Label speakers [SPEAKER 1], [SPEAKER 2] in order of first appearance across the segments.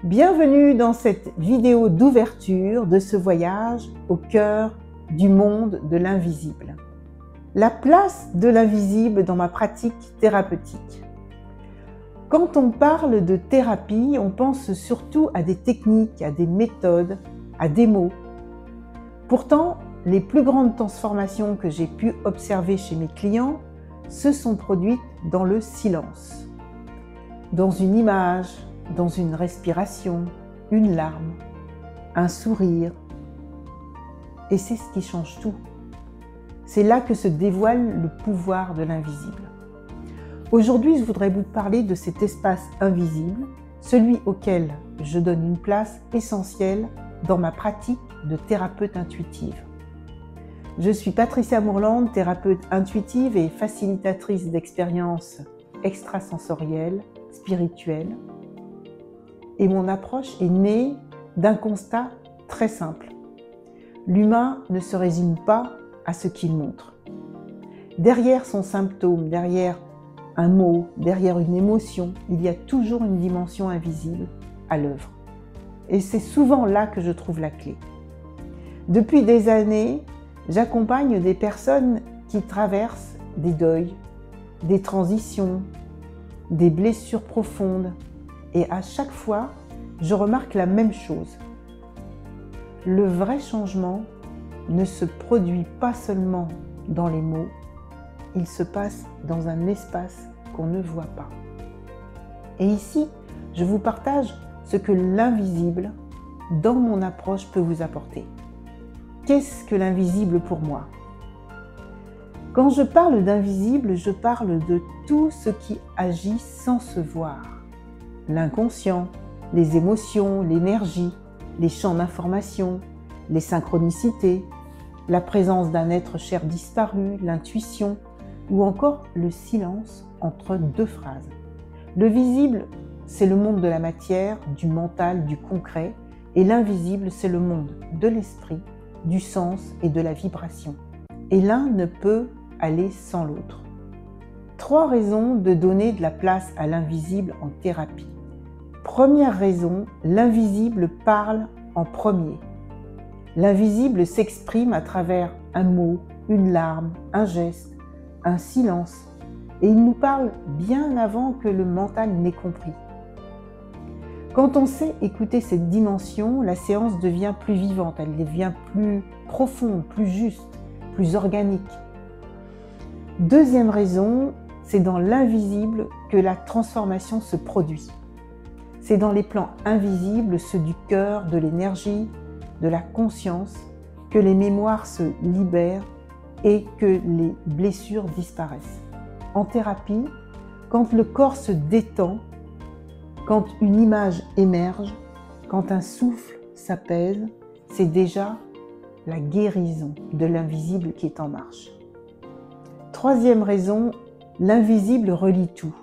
[SPEAKER 1] Bienvenue dans cette vidéo d'ouverture de ce voyage au cœur du monde de l'invisible. La place de l'invisible dans ma pratique thérapeutique. Quand on parle de thérapie, on pense surtout à des techniques, à des méthodes, à des mots. Pourtant, les plus grandes transformations que j'ai pu observer chez mes clients se sont produites dans le silence, dans une image, dans une respiration, une larme, un sourire. Et c'est ce qui change tout. C'est là que se dévoile le pouvoir de l'invisible. Aujourd'hui, je voudrais vous parler de cet espace invisible, celui auquel je donne une place essentielle dans ma pratique de thérapeute intuitive. Je suis Patricia Mourlande, thérapeute intuitive et facilitatrice d'expériences extrasensorielles, spirituelles. Et mon approche est née d'un constat très simple. L'humain ne se résume pas à ce qu'il montre. Derrière son symptôme, derrière un mot, derrière une émotion, il y a toujours une dimension invisible à l'œuvre. Et c'est souvent là que je trouve la clé. Depuis des années, j'accompagne des personnes qui traversent des deuils, des transitions, des blessures profondes. Et à chaque fois, je remarque la même chose. Le vrai changement ne se produit pas seulement dans les mots, il se passe dans un espace qu'on ne voit pas. Et ici, je vous partage ce que l'invisible, dans mon approche, peut vous apporter. Qu'est-ce que l'invisible pour moi? Quand je parle d'invisible, je parle de tout ce qui agit sans se voir. L'inconscient, les émotions, l'énergie, les champs d'information, les synchronicités, la présence d'un être cher disparu, l'intuition ou encore le silence entre deux phrases. Le visible, c'est le monde de la matière, du mental, du concret, et l'invisible, c'est le monde de l'esprit, du sens et de la vibration. Et l'un ne peut aller sans l'autre. 3 raisons de donner de la place à l'invisible en thérapie. Première raison, l'invisible parle en premier. L'invisible s'exprime à travers un mot, une larme, un geste, un silence. Et il nous parle bien avant que le mental n'ait compris. Quand on sait écouter cette dimension, la séance devient plus vivante, elle devient plus profonde, plus juste, plus organique. Deuxième raison, c'est dans l'invisible que la transformation se produit. C'est dans les plans invisibles, ceux du cœur, de l'énergie, de la conscience, que les mémoires se libèrent et que les blessures disparaissent. En thérapie, quand le corps se détend, quand une image émerge, quand un souffle s'apaise, c'est déjà la guérison de l'invisible qui est en marche. Troisième raison, l'invisible relie tout.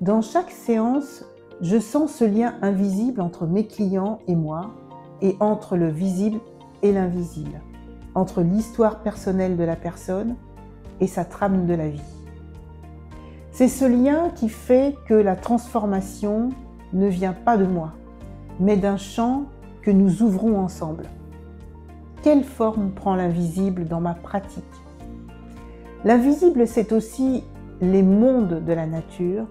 [SPEAKER 1] Dans chaque séance, je sens ce lien invisible entre mes clients et moi, et entre le visible et l'invisible, entre l'histoire personnelle de la personne et sa trame de la vie. C'est ce lien qui fait que la transformation ne vient pas de moi, mais d'un champ que nous ouvrons ensemble. Quelle forme prend l'invisible dans ma pratique? L'invisible, c'est aussi les mondes de la nature,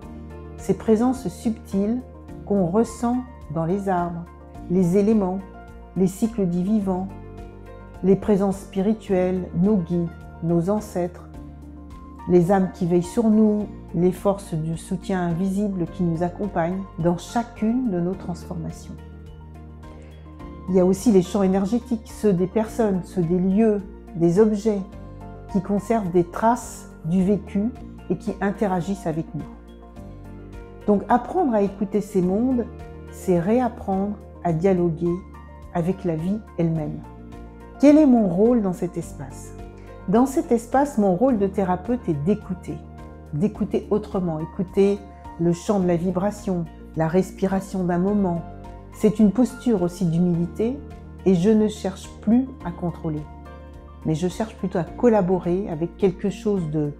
[SPEAKER 1] ces présences subtiles qu'on ressent dans les arbres, les éléments, les cycles du vivant, les présences spirituelles, nos guides, nos ancêtres, les âmes qui veillent sur nous, les forces du soutien invisible qui nous accompagnent dans chacune de nos transformations. Il y a aussi les champs énergétiques, ceux des personnes, ceux des lieux, des objets, qui conservent des traces du vécu et qui interagissent avec nous. Donc apprendre à écouter ces mondes, c'est réapprendre à dialoguer avec la vie elle-même. Quel est mon rôle dans cet espace? Dans cet espace, mon rôle de thérapeute est d'écouter autrement, écouter le chant de la vibration, la respiration d'un moment. C'est une posture aussi d'humilité et je ne cherche plus à contrôler, mais je cherche plutôt à collaborer avec quelque chose de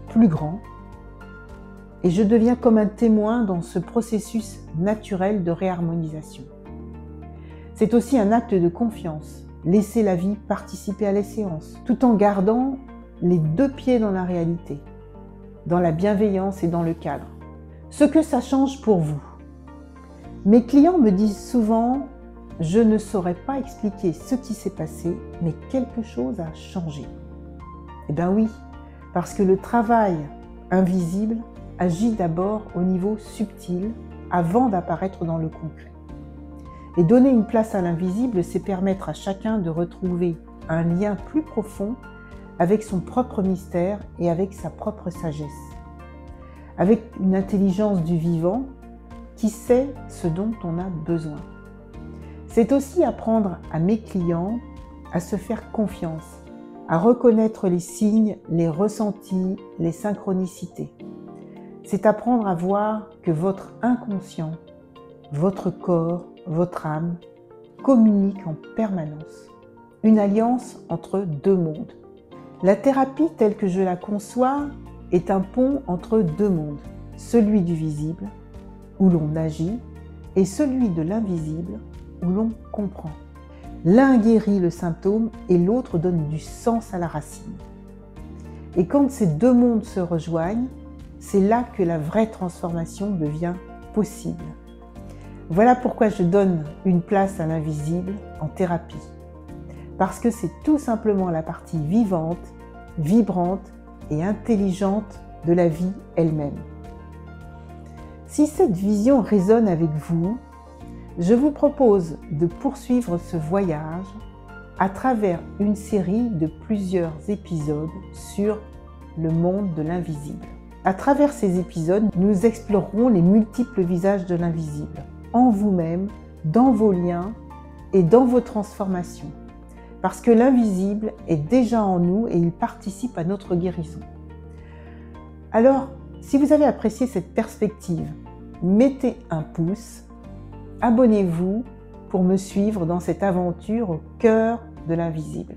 [SPEAKER 1] plus grand et je deviens comme un témoin dans ce processus naturel de réharmonisation. C'est aussi un acte de confiance, laisser la vie participer à la séance, tout en gardant les deux pieds dans la réalité, dans la bienveillance et dans le cadre. Ce que ça change pour vous. Mes clients me disent souvent « Je ne saurais pas expliquer ce qui s'est passé, mais quelque chose a changé. » Eh bien oui, parce que le travail invisible agit d'abord au niveau subtil avant d'apparaître dans le concret. Et donner une place à l'invisible, c'est permettre à chacun de retrouver un lien plus profond avec son propre mystère et avec sa propre sagesse. Avec une intelligence du vivant qui sait ce dont on a besoin. C'est aussi apprendre à mes clients à se faire confiance, à reconnaître les signes, les ressentis, les synchronicités. C'est apprendre à voir que votre inconscient, votre corps, votre âme communiquent en permanence. Une alliance entre deux mondes. La thérapie telle que je la conçois est un pont entre deux mondes, celui du visible, où l'on agit, et celui de l'invisible, où l'on comprend. L'un guérit le symptôme et l'autre donne du sens à la racine. Et quand ces deux mondes se rejoignent, c'est là que la vraie transformation devient possible. Voilà pourquoi je donne une place à l'invisible en thérapie. Parce que c'est tout simplement la partie vivante, vibrante et intelligente de la vie elle-même. Si cette vision résonne avec vous, je vous propose de poursuivre ce voyage à travers une série de plusieurs épisodes sur le monde de l'invisible. À travers ces épisodes, nous explorerons les multiples visages de l'invisible, en vous-même, dans vos liens et dans vos transformations. Parce que l'invisible est déjà en nous et il participe à notre guérison. Alors, si vous avez apprécié cette perspective, mettez un pouce, abonnez-vous pour me suivre dans cette aventure au cœur de l'invisible.